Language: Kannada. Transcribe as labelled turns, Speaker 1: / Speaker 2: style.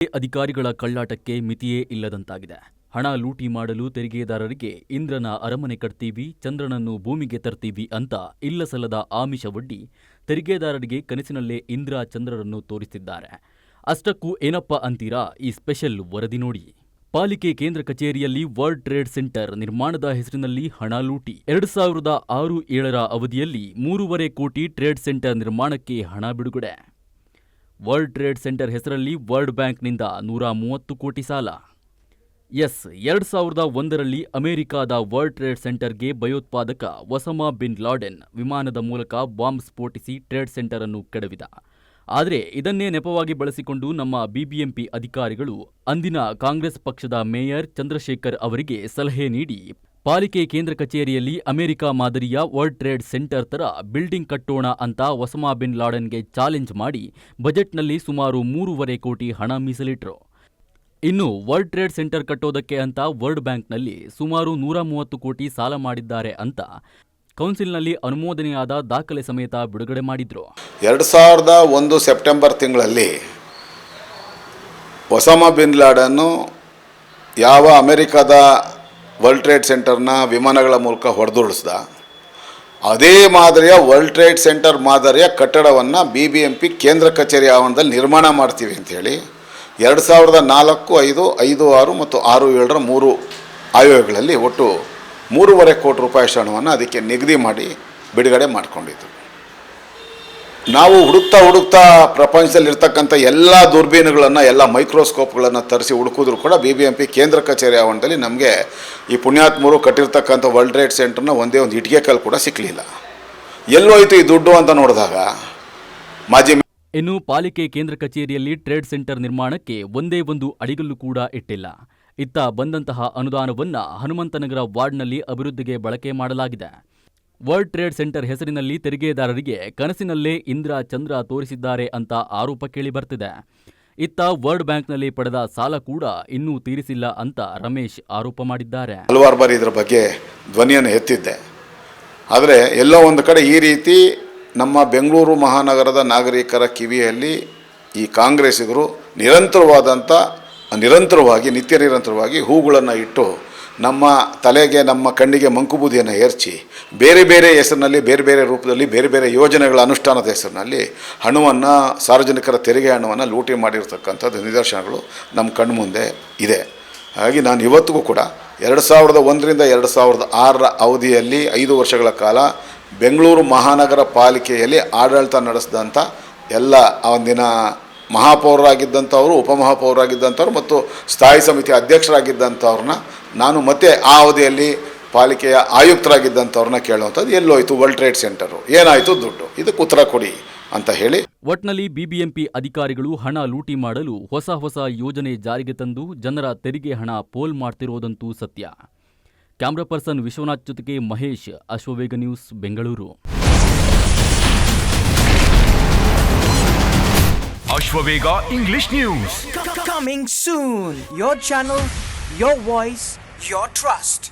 Speaker 1: ಅಧಿಕಾರಿಗಳ ಕಳ್ಳಾಟಕ್ಕೆ ಮಿತಿಯೇ ಇಲ್ಲದಂತಾಗಿದೆ. ಹಣ ಲೂಟಿ ಮಾಡಲು ತೆರಿಗೆದಾರರಿಗೆ ಇಂದ್ರನ ಅರಮನೆ ಕಟ್ತೀವಿ, ಚಂದ್ರನನ್ನು ಭೂಮಿಗೆ ತರ್ತೀವಿ ಅಂತ ಇಲ್ಲಸಲ್ಲದ ಆಮಿಷವೊಡ್ಡಿ ತೆರಿಗೆದಾರರಿಗೆ ಕನಸಿನಲ್ಲೇ ಇಂದ್ರ ಚಂದ್ರರನ್ನು ತೋರಿಸಿದ್ದಾರೆ. ಅಷ್ಟಕ್ಕೂ ಏನಪ್ಪ ಅಂತೀರಾ? ಈ ಸ್ಪೆಷಲ್ ವರದಿ ನೋಡಿ. ಪಾಲಿಕೆ ಕೇಂದ್ರ ಕಚೇರಿಯಲ್ಲಿ ವರ್ಲ್ಡ್ ಟ್ರೇಡ್ ಸೆಂಟರ್ ನಿರ್ಮಾಣದ ಹೆಸರಿನಲ್ಲಿ ಹಣ ಲೂಟಿ. 2006-7 ಅವಧಿಯಲ್ಲಿ 3.5 ಕೋಟಿ ಟ್ರೇಡ್ ಸೆಂಟರ್ ನಿರ್ಮಾಣಕ್ಕೆ ಹಣ ಬಿಡುಗಡೆ. ವರ್ಲ್ಡ್ ಟ್ರೇಡ್ ಸೆಂಟರ್ ಹೆಸರಲ್ಲಿ ವರ್ಲ್ಡ್ ಬ್ಯಾಂಕ್ನಿಂದ 130 ಕೋಟಿ ಸಾಲ. 2001ರಲ್ಲಿ ಅಮೆರಿಕಾದ ವರ್ಲ್ಡ್ ಟ್ರೇಡ್ ಸೆಂಟರ್ಗೆ ಭಯೋತ್ಪಾದಕ ಒಸಾಮಾ ಬಿನ್ ಲಾಡೆನ್ ವಿಮಾನದ ಮೂಲಕ ಬಾಂಬ್ ಸ್ಫೋಟಿಸಿ ಟ್ರೇಡ್ ಸೆಂಟರ್ ಅನ್ನು ಕೆಡವಿದ. ಆದರೆ ಇದನ್ನೇ ನೆಪವಾಗಿ ಬಳಸಿಕೊಂಡು ನಮ್ಮ ಬಿಬಿಎಂಪಿ ಅಧಿಕಾರಿಗಳು ಅಂದಿನ ಕಾಂಗ್ರೆಸ್ ಪಕ್ಷದ ಮೇಯರ್ ಚಂದ್ರಶೇಖರ್ ಅವರಿಗೆ ಸಲಹೆ ನೀಡಿ ಪಾಲಿಕೆ ಕೇಂದ್ರ ಕಚೇರಿಯಲ್ಲಿ ಅಮೆರಿಕ ಮಾದರಿಯ ವರ್ಲ್ಡ್ ಟ್ರೇಡ್ ಸೆಂಟರ್ ತರ ಬಿಲ್ಡಿಂಗ್ ಕಟ್ಟೋಣ ಅಂತ ಒಸಾಮಾ ಬಿನ್ ಲಾಡೆನ್ಗೆ ಚಾಲೆಂಜ್ ಮಾಡಿ ಬಜೆಟ್ನಲ್ಲಿ ಸುಮಾರು 3.5 ಕೋಟಿ ಹಣ ಮೀಸಲಿಟ್ರು. ಇನ್ನು ವರ್ಲ್ಡ್ ಟ್ರೇಡ್ ಸೆಂಟರ್ ಕಟ್ಟೋದಕ್ಕೆ ಅಂತ ವರ್ಲ್ಡ್ ಬ್ಯಾಂಕ್ನಲ್ಲಿ ಸುಮಾರು 130 ಕೋಟಿ ಸಾಲ ಮಾಡಿದ್ದಾರೆ ಅಂತ ಕೌನ್ಸಿಲ್ನಲ್ಲಿ ಅನುಮೋದನೆಯಾದ ದಾಖಲೆ ಸಮೇತ ಬಿಡುಗಡೆ ಮಾಡಿದ್ರು.
Speaker 2: 2001 ಸೆಪ್ಟೆಂಬರ್ ತಿಂಗಳಲ್ಲಿ ಒಸಾಮಾ ಬಿನ್ ಲಾಡೆನ್ ಯಾವ ಅಮೆರಿಕದ ವರ್ಲ್ಡ್ ಟ್ರೇಡ್ ಸೆಂಟರ್ನ ವಿಮಾನಗಳ ಮೂಲಕ ಹೊಡೆದುರುಳಿಸ್ದ, ಅದೇ ಮಾದರಿಯ ವರ್ಲ್ಡ್ ಟ್ರೇಡ್ ಸೆಂಟರ್ ಮಾದರಿಯ ಕಟ್ಟಡವನ್ನು BBMP ಕೇಂದ್ರ ಕಚೇರಿ ಆವರಣದಲ್ಲಿ ನಿರ್ಮಾಣ ಮಾಡ್ತೀವಿ ಅಂಥೇಳಿ 2004, 5, 5, 6 ಮತ್ತು 6-7 3 ಆಯೋಗಗಳಲ್ಲಿ ಒಟ್ಟು 3.5 ಕೋಟಿ ರೂಪಾಯಿ ಹಣವನ್ನು ಅದಕ್ಕೆ ನಿಗದಿ ಮಾಡಿ ಬಿಡುಗಡೆ ಮಾಡಿಕೊಂಡಿದ್ದು. ನಾವು ಹುಡುಕ್ತಾ ಪ್ರಪಂಚದಲ್ಲಿರ್ತಕ್ಕಂಥ ಎಲ್ಲ ದುರ್ಬೀನುಗಳನ್ನು, ಎಲ್ಲ ಮೈಕ್ರೋಸ್ಕೋಪ್ಗಳನ್ನು ತರಿಸಿ ಹುಡುಕಿದ್ರು ಕೂಡ BBMP ಕೇಂದ್ರ ಕಚೇರಿ ಆವರಣದಲ್ಲಿ ನಮಗೆ ಈ ಪುಣ್ಯಾತ್ಮರು ಕಟ್ಟಿರ್ತಕ್ಕಂಥ ವರ್ಲ್ಡ್ ಟ್ರೇಡ್ ಸೆಂಟರ್ನ ಒಂದೇ ಒಂದು ಇಟ್ಟಿಗೆ ಕಲ್ಲು ಕೂಡ ಸಿಕ್ಕಲಿಲ್ಲ. ಎಲ್ಲೋಯ್ತು ಈ ದುಡ್ಡು ಅಂತ ನೋಡಿದಾಗ
Speaker 1: ಇನ್ನು ಪಾಲಿಕೆ ಕೇಂದ್ರ ಕಚೇರಿಯಲ್ಲಿ ಟ್ರೇಡ್ ಸೆಂಟರ್ ನಿರ್ಮಾಣಕ್ಕೆ ಒಂದೇ ಒಂದು ಅಡಿಗಲ್ಲು ಕೂಡ ಇಟ್ಟಿಲ್ಲ. ಇತ್ತ ಬಂದಂತಹ ಅನುದಾನವನ್ನ ಹನುಮಂತನಗರ ವಾರ್ಡ್ನಲ್ಲಿ ಅಭಿವೃದ್ಧಿಗೆ ಬಳಕೆ ಮಾಡಲಾಗಿದೆ. ವರ್ಲ್ಡ್ ಟ್ರೇಡ್ ಸೆಂಟರ್ ಹೆಸರಿನಲ್ಲಿ ತೆರಿಗೆದಾರರಿಗೆ ಕನಸಿನಲ್ಲೇ ಇಂದ್ರ ಚಂದ್ರ ತೋರಿಸಿದ್ದಾರೆ ಅಂತ ಆರೋಪ ಕೇಳಿ ಬರ್ತಿದೆ. ಇತ್ತ ವರ್ಲ್ಡ್ ಬ್ಯಾಂಕ್ನಲ್ಲಿ ಪಡೆದ ಸಾಲ ಕೂಡ ಇನ್ನೂ ತೀರಿಸಿಲ್ಲ ಅಂತ ರಮೇಶ್ ಆರೋಪ ಮಾಡಿದ್ದಾರೆ.
Speaker 2: ಹಲವಾರು ಬಾರಿ ಇದರ ಬಗ್ಗೆ ಧ್ವನಿಯನ್ನು ಎತ್ತಿದ್ದೆ. ಆದರೆ ಎಲ್ಲೋ ಒಂದು ಕಡೆ ಈ ರೀತಿ ನಮ್ಮ ಬೆಂಗಳೂರು ಮಹಾನಗರದ ನಾಗರಿಕರ ಕಿವಿಯಲ್ಲಿ ಈ ಕಾಂಗ್ರೆಸ್ಸಿಗರು ನಿತ್ಯ ನಿರಂತರವಾಗಿ ಹೂಗಳನ್ನು ಇಟ್ಟು ನಮ್ಮ ತಲೆಗೆ, ನಮ್ಮ ಕಣ್ಣಿಗೆ ಮಂಕುಬೂದಿಯನ್ನು ಏರ್ಚಿ ಬೇರೆ ಬೇರೆ ಹೆಸರಿನಲ್ಲಿ, ಬೇರೆ ಬೇರೆ ರೂಪದಲ್ಲಿ, ಬೇರೆ ಬೇರೆ ಯೋಜನೆಗಳ ಅನುಷ್ಠಾನದ ಹೆಸರಿನಲ್ಲಿ ಹಣವನ್ನು, ಸಾರ್ವಜನಿಕರ ತೆರಿಗೆ ಹಣವನ್ನು ಲೂಟಿ ಮಾಡಿರ್ತಕ್ಕಂಥದ್ದು ನಿದರ್ಶನಗಳು ನಮ್ಮ ಕಣ್ಣು ಮುಂದೆ ಇದೆ. ಹಾಗಾಗಿ ನಾನು ಇವತ್ತಿಗೂ ಕೂಡ 2001ರಿಂದ 2006 ಅವಧಿಯಲ್ಲಿ 5 ವರ್ಷಗಳ ಕಾಲ ಬೆಂಗಳೂರು ಮಹಾನಗರ ಪಾಲಿಕೆಯಲ್ಲಿ ಆಡಳಿತ ನಡೆಸಿದಂಥ ಎಲ್ಲ ಅಂದಿನ ಮಹಾಪೌರರಾಗಿದ್ದಂಥವರು, ಉಪಮಹಾಪೌರರಾಗಿದ್ದಂಥವ್ರು ಮತ್ತು ಸ್ಥಾಯಿ ಸಮಿತಿ ಅಧ್ಯಕ್ಷರಾಗಿದ್ದಂಥವ್ರನ್ನ ನಾನು ಮತ್ತೆ ಆ ಅವಧಿಯಲ್ಲಿ ಪಾಲಿಕೆಯ ಆಯುಕ್ತರಾಗಿದ್ದಂಥವ್ರನ್ನ ಕೇಳುವಂಥದ್ದು, ಎಲ್ಲೋಯ್ತು ವರ್ಲ್ಡ್ ಟ್ರೇಡ್ ಸೆಂಟರು, ಏನಾಯಿತು ದುಡ್ಡು, ಇದಕ್ಕೆ ಉತ್ತರ ಕೊಡಿ ಅಂತ ಹೇಳಿ.
Speaker 1: ಒಟ್ನಲ್ಲಿ BBMP ಅಧಿಕಾರಿಗಳು ಹಣ ಲೂಟಿ ಮಾಡಲು ಹೊಸ ಯೋಜನೆ ಜಾರಿಗೆ ತಂದು ಜನರ ತೆರಿಗೆ ಹಣ ಪೋಲ್ ಮಾಡ್ತಿರೋದಂತೂ ಸತ್ಯ. ಕ್ಯಾಮ್ರಾ ಪರ್ಸನ್ ವಿಶ್ವನಾಥ್ ಜೊತೆಗೆ Mahesh, Ashwavega news, Bengaluru.
Speaker 3: Ashwavega English News.
Speaker 4: Coming soon. Your channel, your voice, your trust.